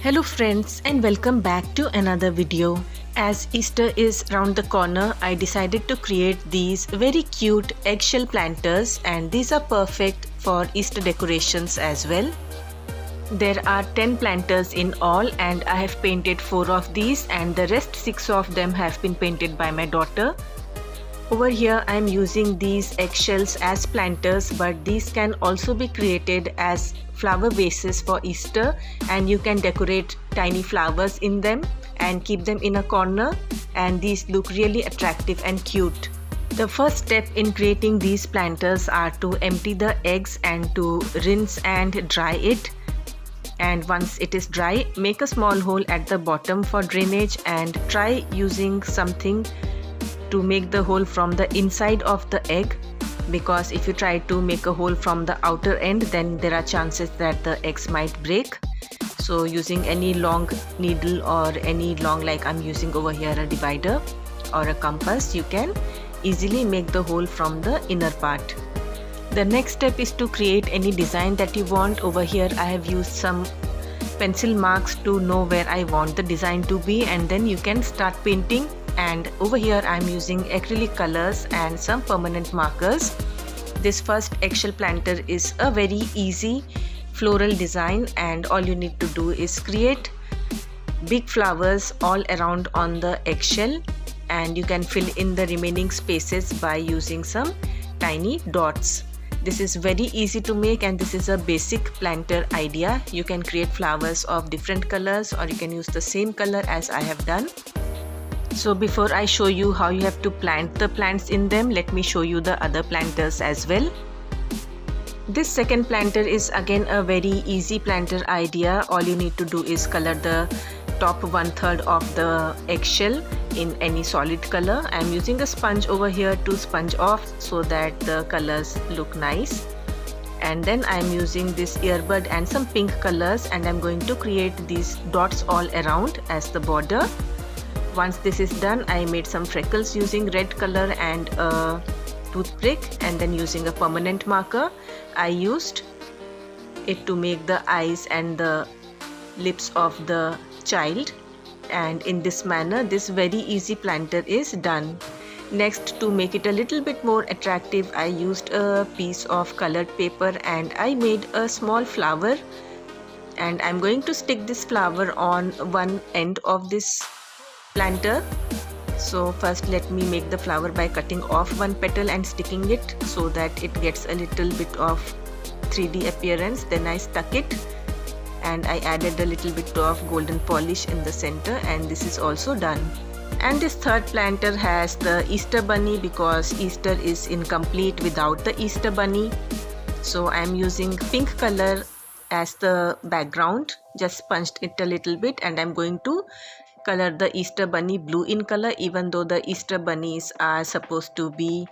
Hello friends and welcome back to another video. As Easter is round the corner, I decided to create these very cute eggshell planters, and these are perfect for Easter decorations as well. There are 10 planters in all and I have painted 4 of these and the rest 6 of them have been painted by my daughter. Over here I am using these eggshells as planters, but these can also be created as flower vases for Easter, and you can decorate tiny flowers in them and keep them in a corner, and these look really attractive and cute. The first step in creating these planters are to empty the eggs and to rinse and dry it. And once it is dry, make a small hole at the bottom for drainage and try using something to make the hole from the inside of the egg, because if you try to make a hole from the outer end, then there are chances that the eggs might break. So using any long needle or any long, like I'm using over here a divider or a compass, you can easily make the hole from the inner part. The next step is to create any design that you want. Over here I have used some pencil marks to know where I want the design to be, and then you can start painting. And over here I am using acrylic colors and some permanent markers. This first eggshell planter is a very easy floral design, and all you need to do is create big flowers all around on the eggshell, and you can fill in the remaining spaces by using some tiny dots. This is very easy to make and this is a basic planter idea. You can create flowers of different colors or you can use the same color as I have done. So before I show you how you have to plant the plants in them, let me show you the other planters as well. This second planter is again a very easy planter idea. All you need to do is color the top 1/3 of the eggshell in any solid color. I am using a sponge over here to sponge off so that the colors look nice. And then I am using this earbud and some pink colors, and I am going to create these dots all around as the border. Once this is done, I made some freckles using red color and a toothpick, and then using a permanent marker I used it to make the eyes and the lips of the child. And in this manner this very easy planter is done. Next, to make it a little bit more attractive, I used a piece of colored paper and I made a small flower, and I'm going to stick this flower on one end of this planter. So first let me make the flower by cutting off one petal and sticking it so that it gets a little bit of 3D appearance. Then I stuck it and I added a little bit of golden polish in the center, and this is also done. And this third planter has the Easter bunny, because Easter is incomplete without the Easter bunny. So I am using pink color as the background, just sponged it a little bit, and I'm going to color the Easter bunny blue in color. Even though the Easter bunnies are supposed to be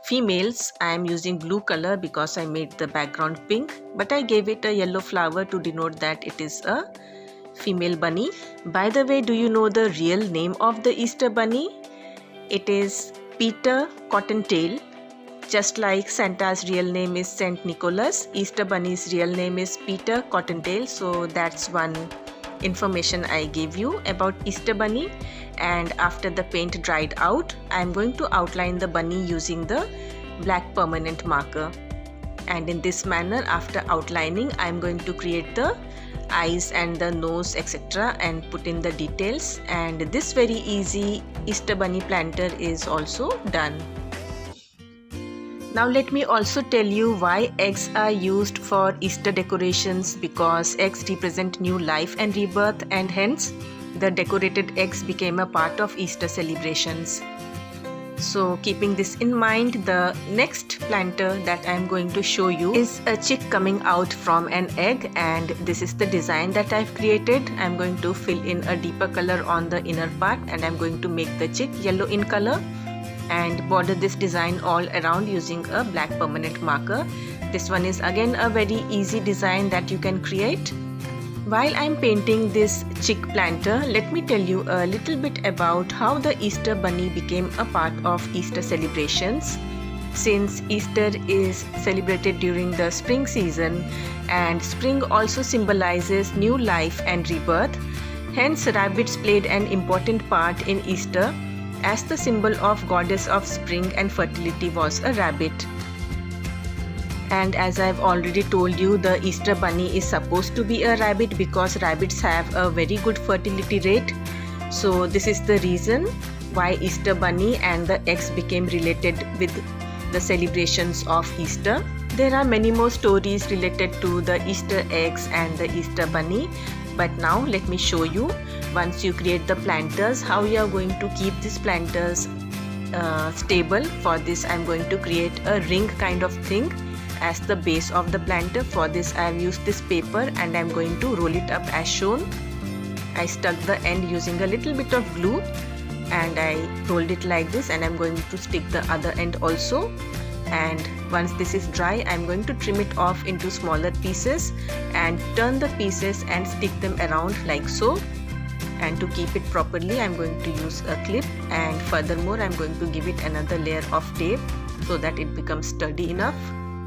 females, I am using blue color because I made the background pink, but I gave it a yellow flower to denote that it is a female bunny. By the way, do you know the real name of the Easter bunny? It is Peter Cottontail. Just like Santa's real name is Saint Nicholas, Easter bunny's real name is Peter Cottontail. So that's one information I gave you about Easter bunny. And after the paint dried out, I am going to outline the bunny using the black permanent marker. And in this manner, after outlining, I am going to create the eyes and the nose, etc., and put in the details. And this very easy Easter bunny planter is also done. Now let me also tell you why eggs are used for Easter decorations, because eggs represent new life and rebirth, and hence the decorated eggs became a part of Easter celebrations. So keeping this in mind, the next planter that I am going to show you is a chick coming out from an egg, and this is the design that I've created. I'm going to fill in a deeper color on the inner part, and I'm going to make the chick yellow in color and border this design all around using a black permanent marker. This one is again a very easy design that you can create. While I'm painting this chick planter, let me tell you a little bit about how the Easter bunny became a part of Easter celebrations. since Easter is celebrated during the spring season and spring also symbolizes new life and rebirth. Hence, rabbits played an important part in Easter, as the symbol of goddess of spring and fertility was a rabbit. And as I've already told you, the Easter bunny is supposed to be a rabbit because rabbits have a very good fertility rate. So this is the reason why Easter bunny and the eggs became related with the celebrations of Easter. There are many more stories related to the Easter eggs and the Easter bunny, but now let me show you, once you create the planters, how you are going to keep these planters stable. For this I'm going to create a ring kind of thing as the base of the planter. For this I have used this paper and I am going to roll it up as shown. I stuck the end using a little bit of glue and I rolled it like this, and I am going to stick the other end also. And once this is dry, I am going to trim it off into smaller pieces and turn the pieces and stick them around like so. And to keep it properly, I am going to use a clip, and furthermore I am going to give it another layer of tape so that it becomes sturdy enough.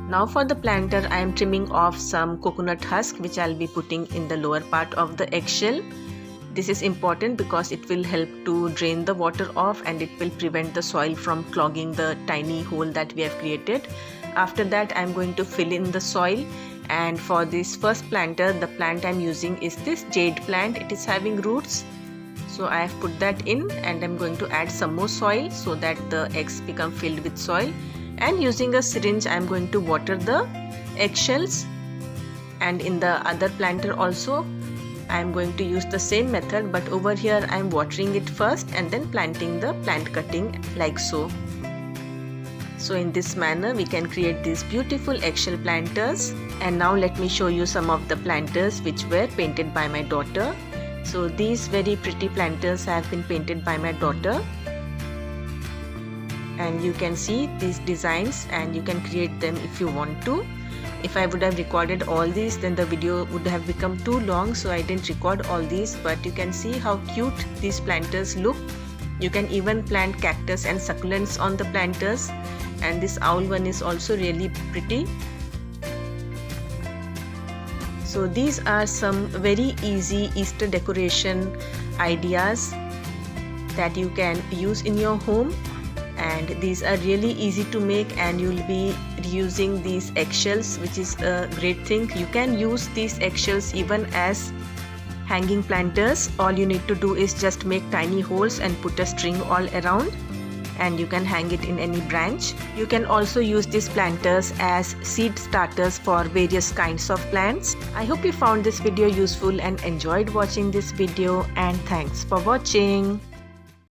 Now for the planter, I am trimming off some coconut husk which I will be putting in the lower part of the eggshell. This is important because it will help to drain the water off and it will prevent the soil from clogging the tiny hole that we have created. After that I am going to fill in the soil, and for this first planter, the plant I am using is this jade plant. It is having roots. So I have put that in and I am going to add some more soil so that the eggs become filled with soil. And using a syringe I am going to water the eggshells. And in the other planter also I am going to use the same method, but over here I am watering it first and then planting the plant cutting like so. So in this manner we can create these beautiful eggshell planters. And now let me show you some of the planters which were painted by my daughter. So these very pretty planters have been painted by my daughter. And you can see these designs and you can create them if you want to. If I would have recorded all these, then the video would have become too long, so I didn't record all these, but you can see how cute these planters look. You can even plant cactus and succulents on the planters, and this owl one is also really pretty. So these are some very easy Easter decoration ideas that you can use in your home. And these are really easy to make, and you will be reusing these eggshells, which is a great thing. You can use these eggshells even as hanging planters. All you need to do is just make tiny holes and put a string all around, and you can hang it in any branch. You can also use these planters as seed starters for various kinds of plants. I hope you found this video useful and enjoyed watching this video, and thanks for watching.